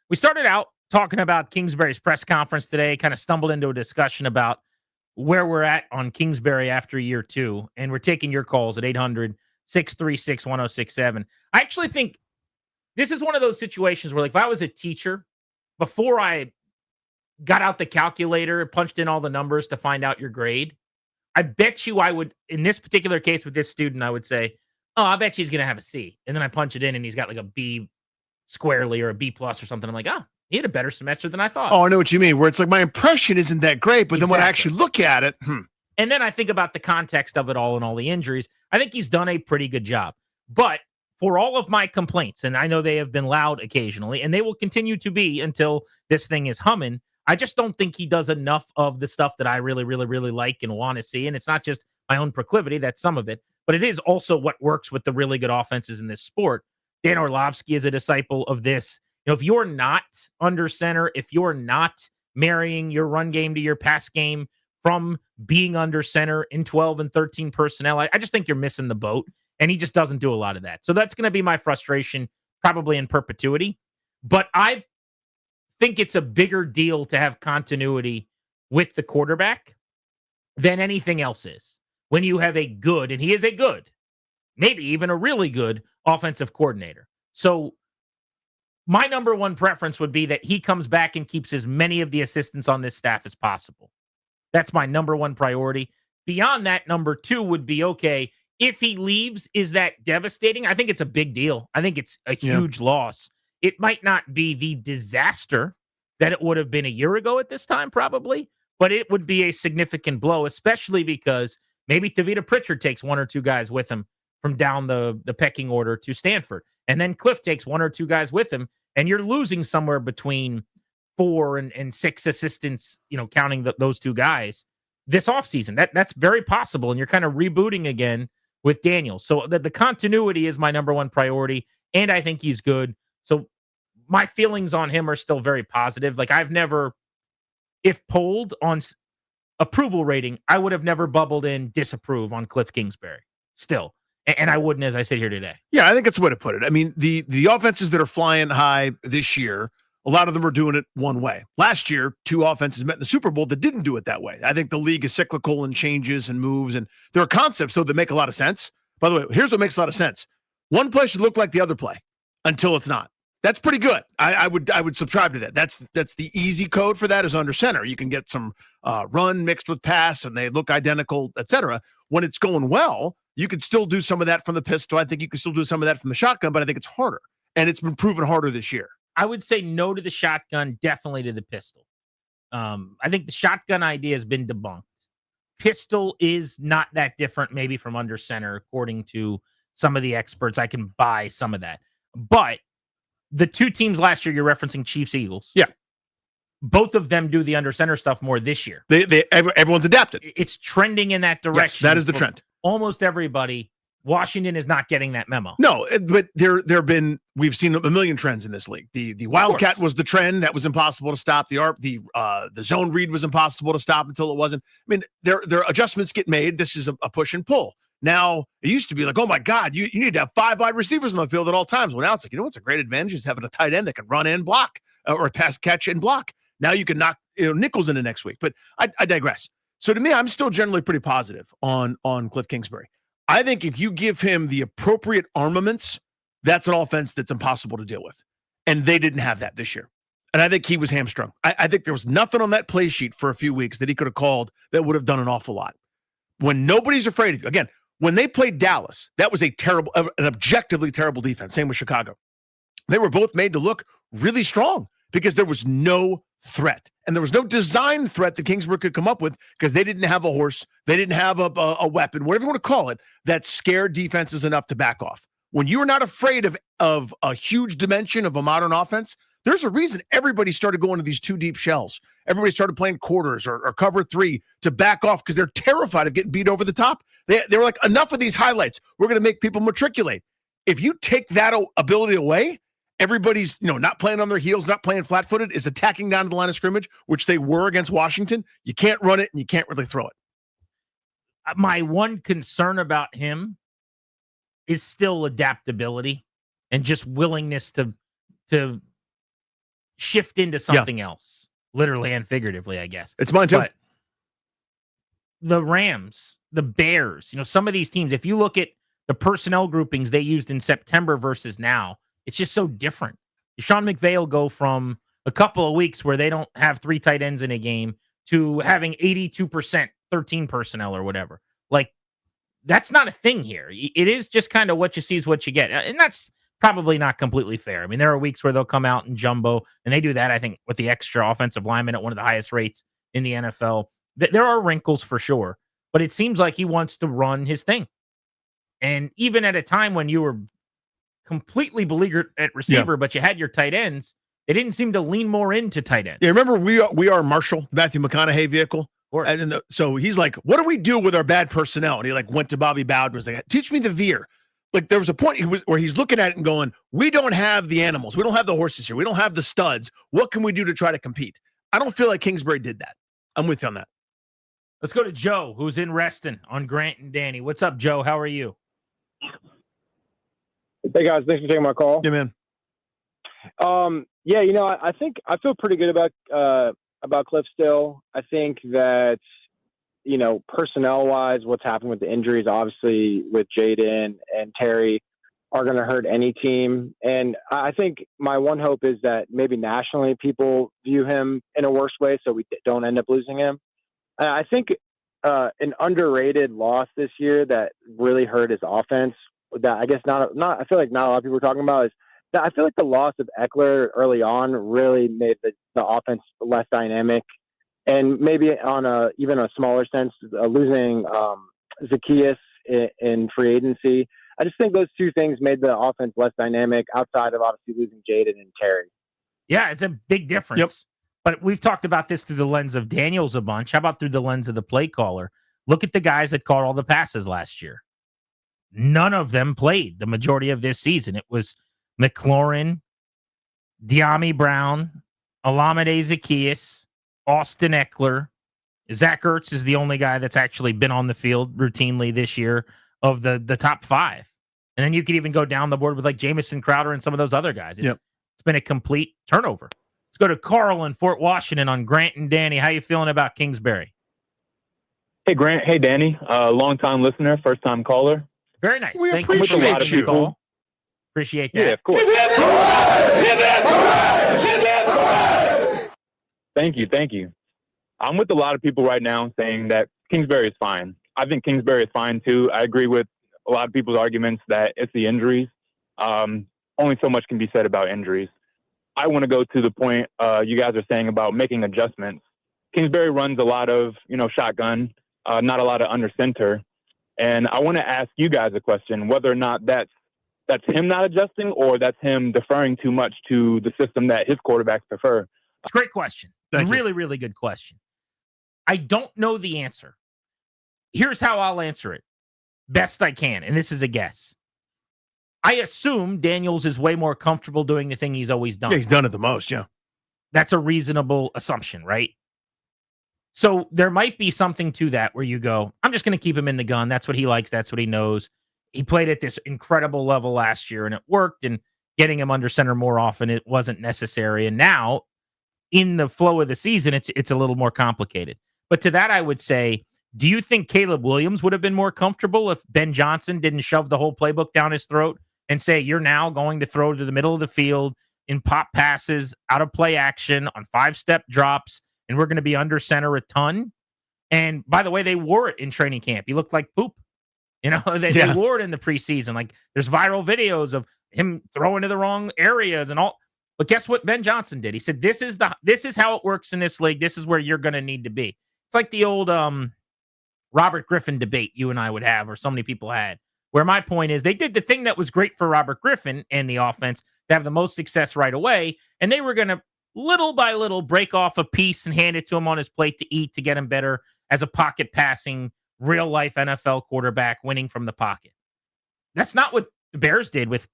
We started out talking about Kingsbury's press conference today, kind of stumbled into a discussion about where we're at on Kingsbury after year two. And we're taking your calls at 800-636-1067. I actually think this is one of those situations where, like, if I was a teacher, before I got out the calculator, punched in all the numbers to find out your grade, I bet you I would, in this particular case with this student, I would say, oh, I bet she's going to have a C. And then I punch it in and he's got like a B squarely or a B plus or something. I'm like, oh, he had a better semester than I thought. Oh, I know what you mean, where it's like my impression isn't that great, but then when I actually look at it, And then I think about the context of it all and all the injuries. I think he's done a pretty good job. But for all of my complaints, and I know they have been loud occasionally, and they will continue to be until this thing is humming, I just don't think he does enough of the stuff that I really, really, really like and want to see. And it's not just my own proclivity, that's some of it, but it is also what works with the really good offenses in this sport. Dan Orlovsky is a disciple of this. You know, if you're not under center, if you're not marrying your run game to your pass game from being under center in 12 and 13 personnel, I just think you're missing the boat. And he just doesn't do a lot of that. So that's going to be my frustration probably in perpetuity. But I think it's a bigger deal to have continuity with the quarterback than anything else is. When you have a good, and he is a good, maybe even a really good offensive coordinator. So my number one preference would be that he comes back and keeps as many of the assistants on this staff as possible. That's my number one priority. Beyond that, number two would be, okay, if he leaves, is that devastating? I think it's a big deal. I think it's a huge loss. It might not be the disaster that it would have been a year ago at this time, probably, but it would be a significant blow, especially because maybe Tavita Pritchard takes one or two guys with him from down the pecking order to Stanford. And then Kliff takes one or two guys with him, and you're losing somewhere between 4 and 6 assistants, you know, counting those two guys this offseason. That's very possible, and you're kind of rebooting again with Daniel. So the continuity is my number one priority, and I think he's good. So my feelings on him are still very positive. Like, I've never, if polled on approval rating, I would have never bubbled in disapprove on Kliff Kingsbury still. And I wouldn't as I sit here today. Yeah, I think that's the way to put it. I mean, the offenses that are flying high this year, a lot of them are doing it one way. Last year, 2 offenses met in the Super Bowl that didn't do it that way. I think the league is cyclical and changes and moves, and there are concepts, though, that make a lot of sense. By the way, here's what makes a lot of sense. One play should look like the other play until it's not. That's pretty good. I would subscribe to that. That's the easy code for that is under center. You can get some run mixed with pass, and they look identical, etc. When it's going well, you could still do some of that from the pistol. I think you can still do some of that from the shotgun, but I think it's harder, and it's been proven harder this year. I would say no to the shotgun, definitely to the pistol. I think the shotgun idea has been debunked. Pistol is not that different, maybe from under center, according to some of the experts. I can buy some of that. But the 2 teams last year, you're referencing Chiefs, Eagles. Yeah. Both of them do the under center stuff more this year. Everyone's adapted. It's trending in that direction. Yes, that is the trend. Almost everybody. Washington is not getting that memo. No, but we've seen a million trends in this league. The Wildcat was the trend that was impossible to stop. The zone read was impossible to stop until it wasn't. I mean, there adjustments get made. This is a push and pull. Now, it used to be like, oh my God, you need to have 5 wide receivers on the field at all times. Well, now it's like, you know what's a great advantage is having a tight end that can run and block or pass catch and block. Now you can knock nickels into next week. But I digress. So to me, I'm still generally pretty positive on Kliff Kingsbury. I think if you give him the appropriate armaments, that's an offense that's impossible to deal with. And they didn't have that this year. And I think he was hamstrung. I think there was nothing on that play sheet for a few weeks that he could have called that would have done an awful lot. When nobody's afraid of you, again, when they played Dallas, that was an objectively terrible defense. Same with Chicago. They were both made to look really strong because there was no threat. And there was no design threat that Kingsbury could come up with because they didn't have a horse. They didn't have a weapon, whatever you want to call it, that scared defenses enough to back off. When you're not afraid of a huge dimension of a modern offense, there's a reason everybody started going to these 2 deep shells. Everybody started playing quarters or cover 3 to back off because they're terrified of getting beat over the top. They were like, enough of these highlights. We're going to make people matriculate. If you take that ability away, everybody's not playing on their heels, not playing flat-footed, is attacking down to the line of scrimmage, which they were against Washington. You can't run it, and you can't really throw it. My one concern about him is still adaptability and just willingness to shift into something else, literally and figuratively, I guess. It's mine too. But the Rams, the Bears, some of these teams, if you look at the personnel groupings they used in September versus now, it's just so different. Sean McVay will go from a couple of weeks where they don't have 3 tight ends in a game to having 82%, 13 personnel or whatever. Like, that's not a thing here. It is just kind of what you see is what you get. And that's probably not completely fair. I mean, there are weeks where they'll come out in jumbo, and they do that, I think, with the extra offensive lineman at one of the highest rates in the NFL. There are wrinkles for sure, but it seems like he wants to run his thing. And even at a time when you were completely beleaguered at receiver, but you had your tight ends, they didn't seem to lean more into tight ends. Yeah, remember we are Marshall, Matthew McConaughey vehicle? And so he's like, what do we do with our bad personnel? And he went to Bobby Bowden and was like, teach me the veer. Like, there was a point where he's looking at it and going, we don't have the animals. We don't have the horses here. We don't have the studs. What can we do to try to compete? I don't feel like Kingsbury did that. I'm with you on that. Let's go to Joe, who's in Reston on Grant and Danny. What's up, Joe? How are you? Hey, guys. Thanks for taking my call. Yeah, man. I think I feel pretty good about Kliff still. I think that, personnel-wise, what's happened with the injuries, obviously with Jayden and Terry, are going to hurt any team. And I think my one hope is that maybe nationally people view him in a worse way so we don't end up losing him. I think an underrated loss this year that really hurt his offense, that I guess I feel like not a lot of people are talking about, is that I feel like the loss of Eckler early on really made the offense less dynamic. And maybe on even a smaller sense, losing Zacchaeus in free agency. I just think those two things made the offense less dynamic outside of obviously losing Jayden and Terry. Yeah, it's a big difference. Yep. But we've talked about this through the lens of Daniels a bunch. How about through the lens of the play caller? Look at the guys that caught all the passes last year. None of them played the majority of this season. It was McLaurin, De'Ami Brown, Olamide Zacchaeus, Austin Eckler. Zach Ertz is the only guy that's actually been on the field routinely this year of the top 5. And then you could even go down the board with like Jamison Crowder and some of those other guys. It's been a complete turnover. Let's go to Carl in Fort Washington on Grant and Danny. How you feeling about Kingsbury? Hey, Grant. Hey, Danny. Long-time listener, first-time caller. Very nice. We Thank you for appreciate you. call. Appreciate that. Yeah, of course. Thank you. I'm with a lot of people right now saying that Kingsbury is fine. I think Kingsbury is fine, too. I agree with a lot of people's arguments that it's the injuries. Only so much can be said about injuries. I want to go to the point you guys are saying about making adjustments. Kingsbury runs a lot of, shotgun, not a lot of under center. And I want to ask you guys a question, whether or not that's him not adjusting or that's him deferring too much to the system that his quarterbacks prefer. It's a great question. Really, really good question. I don't know the answer. Here's how I'll answer it best I can. And this is a guess. I assume Daniels is way more comfortable doing the thing he's always done. Yeah, he's done it the most, yeah. That's a reasonable assumption, right? So there might be something to that where you go, I'm just going to keep him in the gun. That's what he likes. That's what he knows. He played at this incredible level last year, and it worked. And getting him under center more often, it wasn't necessary. And now, in the flow of the season, it's a little more complicated. But to that, I would say, do you think Caleb Williams would have been more comfortable if Ben Johnson didn't shove the whole playbook down his throat and say, you're now going to throw to the middle of the field in pop passes, out of play action, on 5-step drops, and we're going to be under center a ton? And by the way, they wore it in training camp. He looked like poop. They wore it in the preseason. Like, there's viral videos of him throwing to the wrong areas and all. But guess what Ben Johnson did? He said, this is how it works in this league. This is where you're going to need to be. It's like the old Robert Griffin debate you and I would have, or so many people had, where my point is they did the thing that was great for Robert Griffin and the offense to have the most success right away, and they were going to little by little break off a piece and hand it to him on his plate to eat to get him better as a pocket passing, real-life NFL quarterback winning from the pocket. That's not what the Bears did with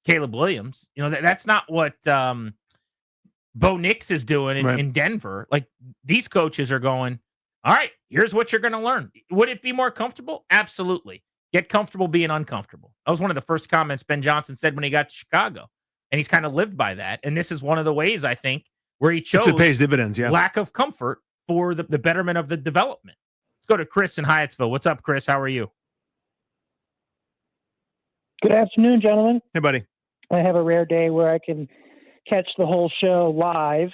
Caleb Williams. That's not what Bo Nix is doing in Denver. Like, these coaches are going, all right, here's what you're going to learn. Would it be more comfortable? Absolutely. Get comfortable being uncomfortable. That was one of the first comments Ben Johnson said when he got to Chicago. And he's kind of lived by that. And this is one of the ways, I think, where he chose it pays dividends, yeah. lack of comfort for the betterment of the development. Let's go to Chris in Hyattsville. What's up, Chris? How are you? Good afternoon, gentlemen. Hey, buddy. I have a rare day where I can catch the whole show live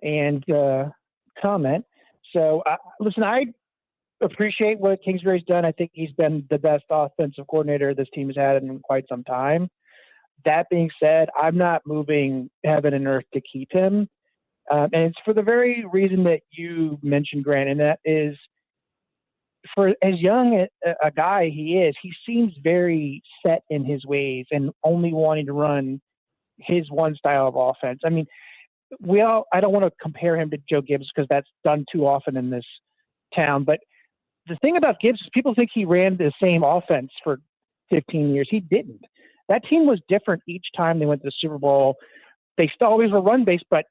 and comment. So, listen, I appreciate what Kingsbury's done. I think he's been the best offensive coordinator this team has had in quite some time. That being said, I'm not moving heaven and earth to keep him. And it's for the very reason that you mentioned, Grant, and that is, for as young a guy he is, he seems very set in his ways and only wanting to run his one style of offense. I mean, I don't want to compare him to Joe Gibbs because that's done too often in this town. But the thing about Gibbs is people think he ran the same offense for 15 years. He didn't. That team was different each time they went to the Super Bowl. They still always were run-based, but,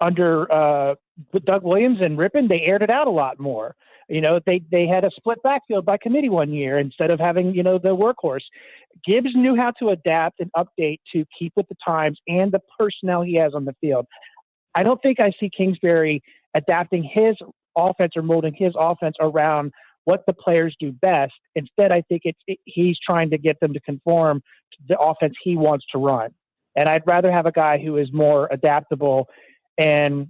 under Doug Williams and Rippon, they aired it out a lot more. They had a split backfield by committee one year instead of having, the workhorse. Gibbs knew how to adapt and update to keep with the times and the personnel he has on the field. I don't think I see Kingsbury adapting his offense or molding his offense around what the players do best. Instead, I think he's trying to get them to conform to the offense he wants to run. And I'd rather have a guy who is more adaptable and,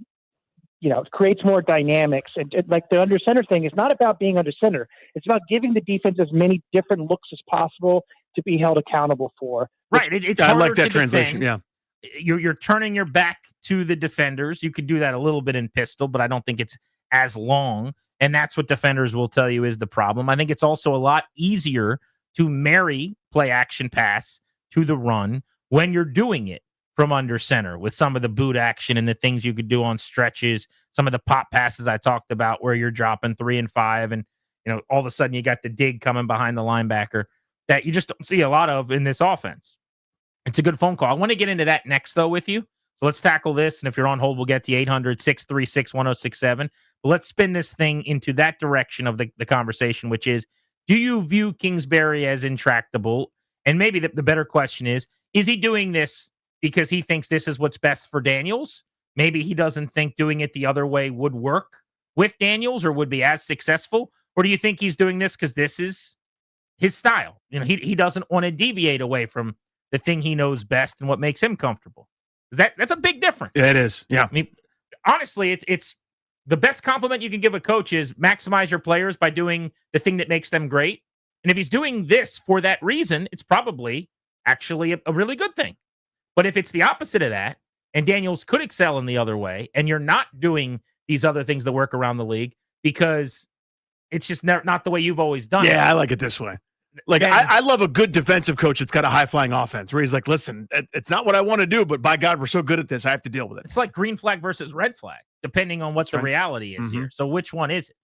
creates more dynamics. And like the under center thing is not about being under center. It's about giving the defense as many different looks as possible to be held accountable for. Right. It's I harder like that to translation. defend. Yeah. You're turning your back to the defenders. You could do that a little bit in pistol, but I don't think it's as long. And that's what defenders will tell you is the problem. I think it's also a lot easier to marry play action pass to the run when you're doing it from under center with some of the boot action and the things you could do on stretches, some of the pop passes I talked about where you're dropping 3 and 5 and, all of a sudden you got the dig coming behind the linebacker that you just don't see a lot of in this offense. It's a good phone call. I want to get into that next, though, with you. So let's tackle this. And if you're on hold, we'll get to 800-636-1067. But let's spin this thing into that direction of the conversation, which is, do you view Kingsbury as intractable? And maybe the better question is he doing this because he thinks this is what's best for Daniels? Maybe he doesn't think doing it the other way would work with Daniels or would be as successful? Or do you think he's doing this because this is his style? He doesn't want to deviate away from the thing he knows best and what makes him comfortable. That's a big difference. Yeah, it is. Yeah. I mean, honestly, it's the best compliment you can give a coach is maximize your players by doing the thing that makes them great. And if he's doing this for that reason, it's probably actually a really good thing. But if it's the opposite of that, and Daniels could excel in the other way, and you're not doing these other things that work around the league because it's just not the way you've always done it. Yeah, I like it this way. Like, I love a good defensive coach that's got a high-flying offense where he's like, listen, it's not what I want to do, but by God, we're so good at this, I have to deal with it. It's like green flag versus red flag, depending on what the reality is here. So which one is it?